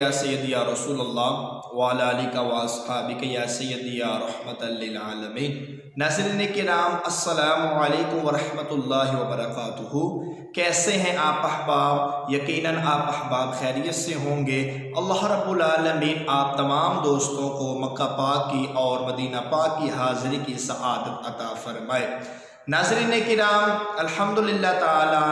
या सय्यदी या रसूलल्लाह व अला आलिका व अस्हाबिका या सय्यदी या रहमतल लिल आलमीन। नाज़रीन किराम, अस्सलामु अलैकुम व रहमतुल्लाहि व बरकातुहू। कैसे हैं आप अहबाब? यकीनन आप अहबाब खैरियत से होंगे। अल्लाह रब्बुल आलमीन आप तमाम दोस्तों को मक्का पाक की और मदीना पाक की हाज़िरी की सआदत अता फरमाए। नाज़रीन किराम, अल्हम्दुलिल्लाह ताला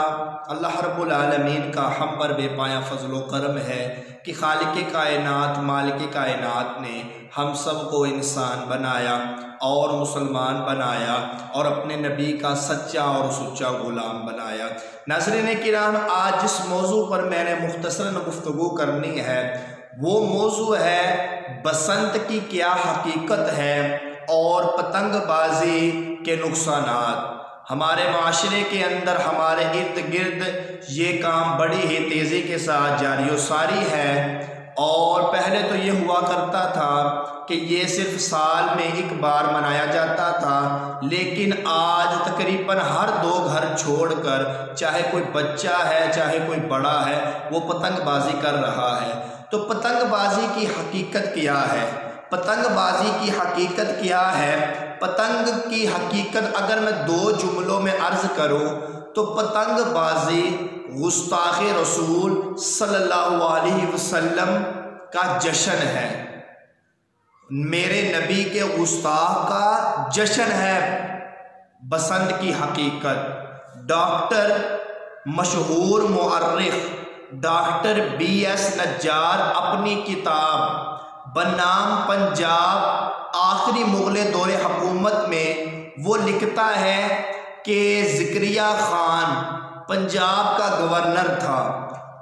अल्लाह रब्बुल आलमीन का हम पर बेपाया फ़ज़्ल व करम है कि खालिक़े कायनात मालिके कायनात ने हम सब को इंसान बनाया और मुसलमान बनाया और अपने नबी का सच्चा और सुच्चा ग़ुलाम बनाया। नाज़रीन किराम, आज जिस मौजू पर मैंने मुख्तसरन गुफ्तगू करनी है वो मौजू है बसंत की क्या हकीकत है और पतंगबाजी के नुकसानात। हमारे माशरे के अंदर हमारे इर्द गिर्द ये काम बड़ी ही तेज़ी के साथ जारी व सारी है। और पहले तो ये हुआ करता था कि ये सिर्फ साल में एक बार मनाया जाता था, लेकिन आज तकरीबन हर दो घर छोड़कर चाहे कोई बच्चा है चाहे कोई बड़ा है वो पतंगबाजी कर रहा है। तो पतंगबाजी की हकीकत क्या है? पतंगबाजी की हकीकत क्या है? पतंग की हकीकत अगर मैं दो जुमलों में अर्ज़ करूं तो पतंगबाजी गुस्ताखे रसूल सल्लल्लाहु अलैहि वसल्लम का जश्न है, मेरे नबी के गुस्ताख का जश्न है। बसंत की हकीकत डॉक्टर मशहूर मुअर्रिख डॉक्टर BS नज्जार अपनी किताब बनाम पंजाब आखिरी मुग़ल दौरे हुकूमत में वो लिखता है कि ज़करिया ख़ान पंजाब का गवर्नर था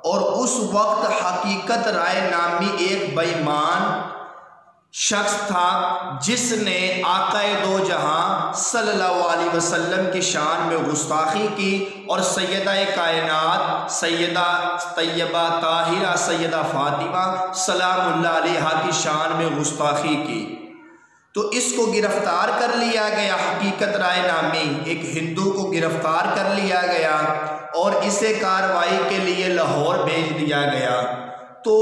और उस वक्त हकीकत राय नामी एक बेईमान शख्स था जिसने आक़ाए दो जहां सल्लल्लाहु अलैहि वसल्लम की शान में गुस्ताखी की और सैयदा कायनात सैयदा तैयबा ताहिरा सैयदा फ़ातिमा सलामुल्लाह अलैहा की शान में गुस्ताखी की। तो इसको गिरफ्तार कर लिया गया। हकीकत राय नामी एक हिंदू को गिरफ्तार कर लिया गया और इसे कार्रवाई के लिए लाहौर भेज दिया गया। तो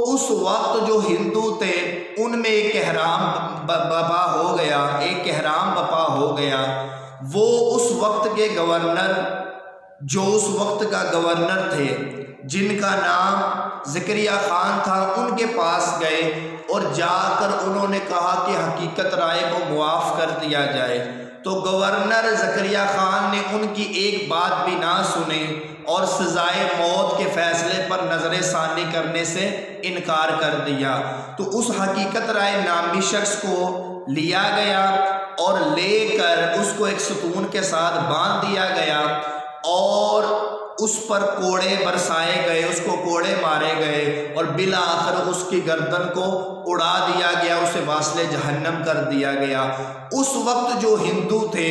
उस वक्त जो हिंदू थे उनमें एक कहराम बपा हो गया, एक कहराम बपा हो गया। वो उस वक्त के गवर्नर जो उस वक्त का गवर्नर थे जिनका नाम ज़करिया ख़ान था उनके पास गए और जाकर उन्होंने कहा कि हकीकत राय को मुआफ़ कर दिया जाए। तो गवर्नर ज़करिया ख़ान ने उनकी एक बात भी ना सुने और सज़ाए मौत के फ़ैसले पर नज़र सानी करने से इनकार कर दिया। तो उस हकीकत राय नामी शख्स को लिया गया और लेकर उसको एक सतून के साथ बांध दिया गया और उस पर कोड़े बरसाए गए, उसको कोड़े मारे गए और बिला आखिर उसकी गर्दन को उड़ा दिया गया, उसे वास्ले जहन्नम कर दिया गया। उस वक्त जो हिंदू थे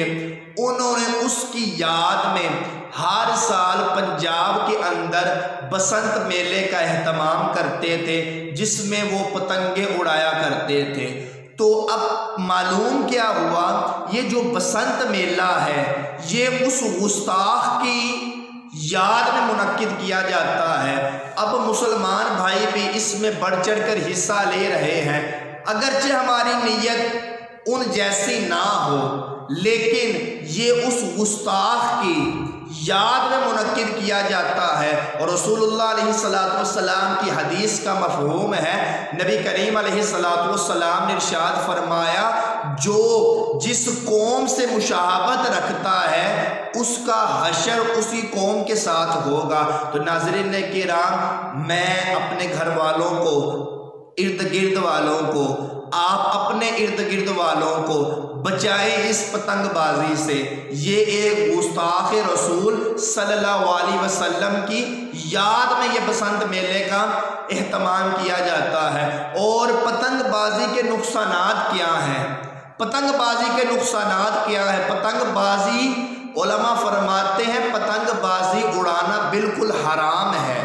उन्होंने उसकी याद में हर साल पंजाब के अंदर बसंत मेले का एहतमाम करते थे जिसमें वो पतंगे उड़ाया करते थे। तो अब मालूम क्या हुआ, ये जो बसंत मेला है ये उस गुस्ताख की याद में मुनक्किद किया जाता है। अब मुसलमान भाई भी इसमें बढ़ चढ़ कर हिस्सा ले रहे हैं। अगरचे हमारी नीयत उन जैसी ना हो, लेकिन ये उस गुस्ताख की याद में मुनक्किद किया जाता है। और रसूलुल्लाह अलैहिस्सलातु वस्सलाम की हदीस का मफ़हूम है, नबी करीम अलैहिस्सलातु वस्सलाम ने इरशाद फरमाया, जो जिस कौम से मुशाहबत रखता है उसका हशर उसी कौम के साथ होगा। तो नाज़रीन किराम, मैं अपने घर वालों को, इर्द गिर्द वालों को, आप अपने इर्द गिर्द वालों को बचाएं इस पतंगबाजी से। ये एक गुस्ताख रसूल सल्लल्लाहु अलैहि वसल्लम की याद में ये बसंत मेले का एहतमाम किया जाता है। और पतंगबाजी के नुकसानात क्या हैं? पतंगबाजी के नुकसानात क्या है? पतंगबाजी उलमा फरमाते हैं पतंगबाजी उड़ाना बिल्कुल हराम है,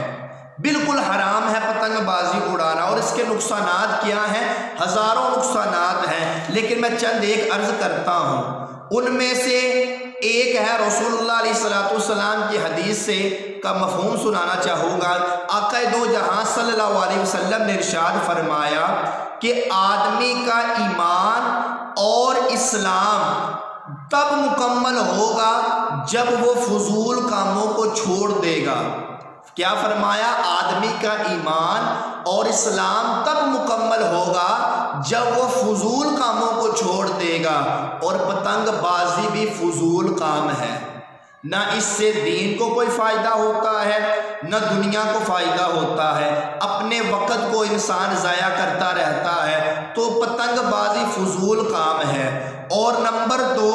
बिल्कुल हराम है पतंगबाजी उड़ाना। और इसके नुकसानात क्या हैं? हज़ारों नुकसानात हैं, लेकिन मैं चंद एक अर्ज़ करता हूँ। उनमें से एक है रसूलुल्लाह अलैहिस्सलाम की हदीस से का मफहूम सुनाना चाहूँगा। आका दो जहां सल्लल्लाहु अलैहि वसल्लम ने इरशाद फरमाया कि आदमी का ईमान और इस्लाम तब मुकम्मल होगा जब वो फजूल कामों को छोड़ देगा। क्या फरमाया? आदमी का ईमान और इस्लाम तब मुकम्मल होगा जब वो फजूल कामों को छोड़ देगा। और पतंगबाजी भी फजूल काम है, ना इससे दीन को कोई फ़ायदा होता है ना दुनिया को फ़ायदा होता है। अपने वक़्त को इंसान ज़ाया करता रहता है, तो पतंगबाजी फजूल काम है। और नंबर 2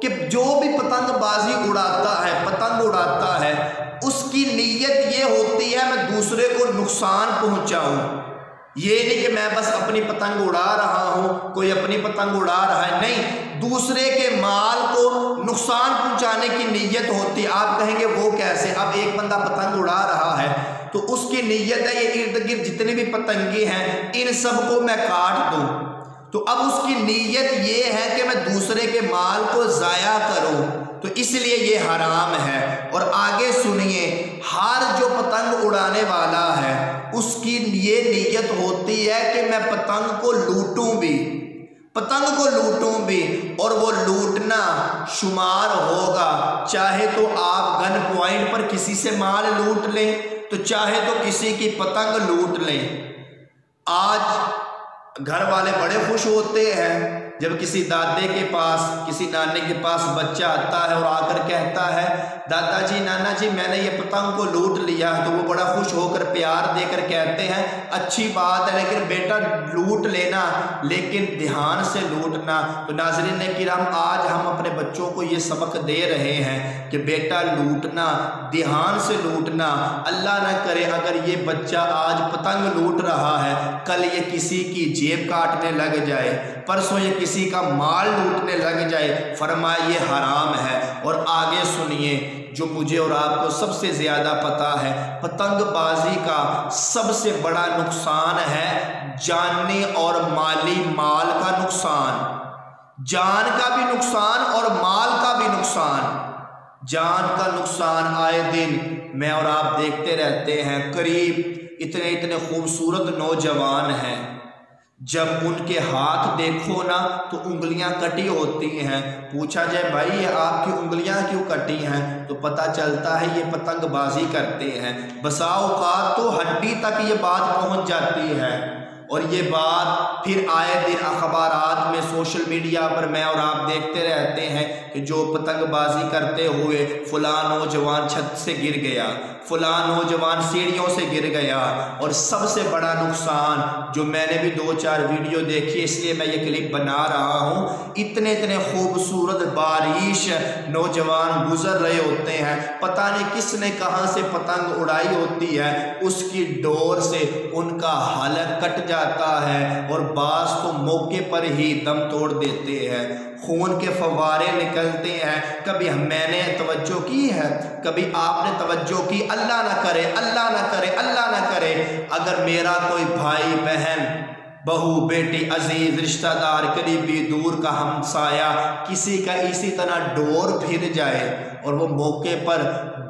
कि जो भी पतंगबाजी उड़ाता है, पतंग उड़ाता है, उसकी नीयत ये होती है मैं दूसरे को नुकसान पहुंचाऊं। ये नहीं कि मैं बस अपनी पतंग उड़ा रहा हूं, कोई अपनी पतंग उड़ा रहा है, नहीं, दूसरे के माल को नुकसान पहुंचाने की नीयत होती है। आप कहेंगे वो कैसे? अब एक बंदा पतंग उड़ा रहा है तो उसकी नीयत है ये इर्द गिर्द जितने भी पतंगे हैं इन सबको मैं काट दूं, तो अब उसकी नीयत ये है कि मैं दूसरे के माल को ज़ाया करूं, तो इसलिए ये हराम है। और आगे सुनिए, हर जो पतंग उड़ाने वाला है उसकी ये नीयत होती है कि मैं पतंग को लूटूं भी, पतंग को लूटूं भी, और वो लूटना शुमार होगा। चाहे तो आप गन पॉइंट पर किसी से माल लूट लें, तो चाहे तो किसी की पतंग लूट लें। आज घर वाले बड़े खुश होते हैं जब किसी दादे के पास, किसी नाने के पास बच्चा आता है और आकर कहता है दादाजी, नाना जी, मैंने ये पतंग को लूट लिया, तो वो बड़ा खुश होकर प्यार देकर कहते हैं अच्छी बात है, लेकिन बेटा लूट लेना, लेकिन ध्यान से लूटना। तो नाज़रीन किराम, आज हम अपने बच्चों को ये सबक दे रहे हैं कि बेटा लूटना, ध्यान से लूटना। अल्लाह ना करे अगर ये बच्चा आज पतंग लूट रहा है, कल ये किसी की जेब काटने लग जाए, परसों ये किसी का माल लूटने लग जाए, फरमाया ये हराम है। और आगे सुनिए, जो मुझे और आपको सबसे ज़्यादा पता है, पतंगबाजी का सबसे बड़ा नुकसान है जानी और माली माल का नुकसान, जान का भी नुकसान और माल का भी नुकसान। जान का नुकसान आए दिन मैं और आप देखते रहते हैं। करीब इतने इतने खूबसूरत नौजवान हैं, जब उनके हाथ देखो ना तो उंगलियां कटी होती हैं। पूछा जाए भाई ये आपकी उंगलियां क्यों कटी हैं, तो पता चलता है ये पतंगबाजी करते हैं। बसा औकात तो हड्डी तक ये बात पहुंच जाती है। और ये बात फिर आए दिन अखबारात में, सोशल मीडिया पर मैं और आप देखते रहते हैं कि जो पतंगबाजी करते हुए फलां नौजवान छत से गिर गया, फलां नौजवान सीढ़ियों से गिर गया। और सबसे बड़ा नुकसान जो मैंने भी 2-4 वीडियो देखी, इसलिए मैं ये क्लिप बना रहा हूँ, इतने इतने खूबसूरत बारिश नौजवान गुजर रहे होते हैं, पता नहीं किसने कहाँ से पतंग उड़ाई होती है, उसकी डोर से उनका हलक कट जाता है और बास तो मौके पर ही दम तोड़ देते हैं, खून के फव्वारे निकलते हैं। कभी मैंने तवज्जो की है, कभी आपने तवज्जो की? अल्लाह ना करे, अल्लाह ना करे, अल्लाह ना करे अगर मेरा कोई भाई बहन, बहू, बेटी, अजीज, रिश्तेदार, करीबी, दूर का हमसाया किसी का इसी तरह डोर फिर जाए और वो मौके पर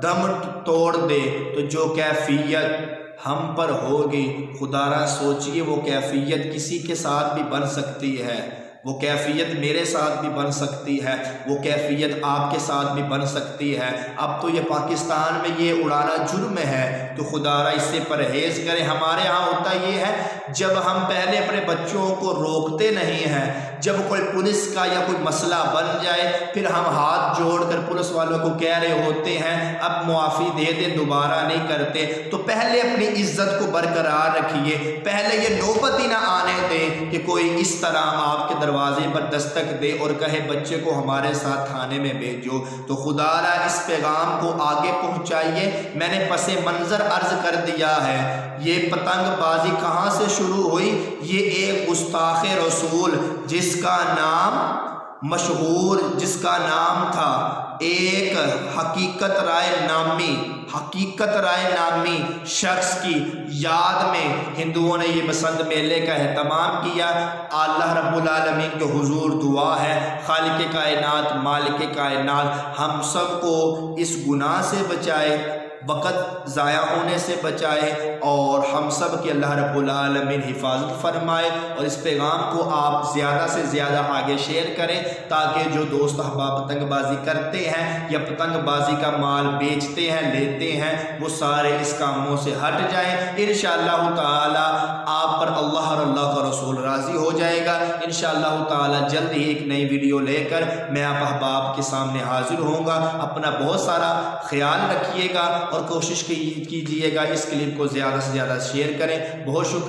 दम तोड़ दे, तो जो कैफियत हम पर होगी, खुदारा सोचिए वो कैफियत किसी के साथ भी बन सकती है, वो कैफियत मेरे साथ भी बन सकती है, वो कैफियत आपके साथ भी बन सकती है। अब तो ये पाकिस्तान में ये उड़ाना जुर्म है, तो खुदारा इससे परहेज़ करें। हमारे यहाँ होता ये है, जब हम पहले अपने बच्चों को रोकते नहीं हैं, जब कोई पुलिस का या कोई मसला बन जाए, फिर हम हाथ जोड़कर पुलिस वालों को कह रहे होते हैं अब मुआफ़ी दे दे, दोबारा नहीं करते। तो पहले अपनी इज्जत को बरकरार रखिए, पहले ये नौबत ही ना आने दें कि कोई इस तरह आपके दरवाजे पर दस्तक दे और कहे बच्चे को हमारे साथ थाने में भेजो। तो खुदारा इस पैगाम को आगे पहुंचाइए। मैंने पसे मंजर अर्ज कर दिया है, ये पतंगबाजी कहाँ से शुरू हुई? ये एक गुस्ताखे रसूल जिसका नाम मशहूर, जिसका नाम था एक हकीकत राय नामी शख्स की याद में हिंदुओं ने ये बसंत मेले का एहतमाम किया। अल्लाह रब्बुल आलमीन के हुजूर दुआ है, खालिक कायनात मालिक कायनात हम सब को इस गुनाह से बचाए, वक़्त ज़ाया होने से बचाए और हम सब की अल्लाह रब्बुल आलमीन हिफाजत फरमाए। और इस पैगाम को आप ज़्यादा से ज़्यादा आगे शेयर करें ताकि जो दोस्त अहबाब पतंगबाजी करते हैं या पतंगबाजी का माल बेचते हैं लेते हैं वो सारे इस कामों से हट जाएं। इंशाअल्लाह ताला आप पर अल्लाह और अल्लाह का रसूल राज़ी हो जाएगा। इंशाअल्लाह ताला जल्द ही एक नई वीडियो लेकर मैं आप अहबाब के सामने हाजिर होऊंगा। अपना बहुत सारा ख्याल रखिएगा और कोशिश कीजिएगा इस क्लिप को ज़्यादा से ज़्यादा शेयर करें। बहुत शुक्रिया।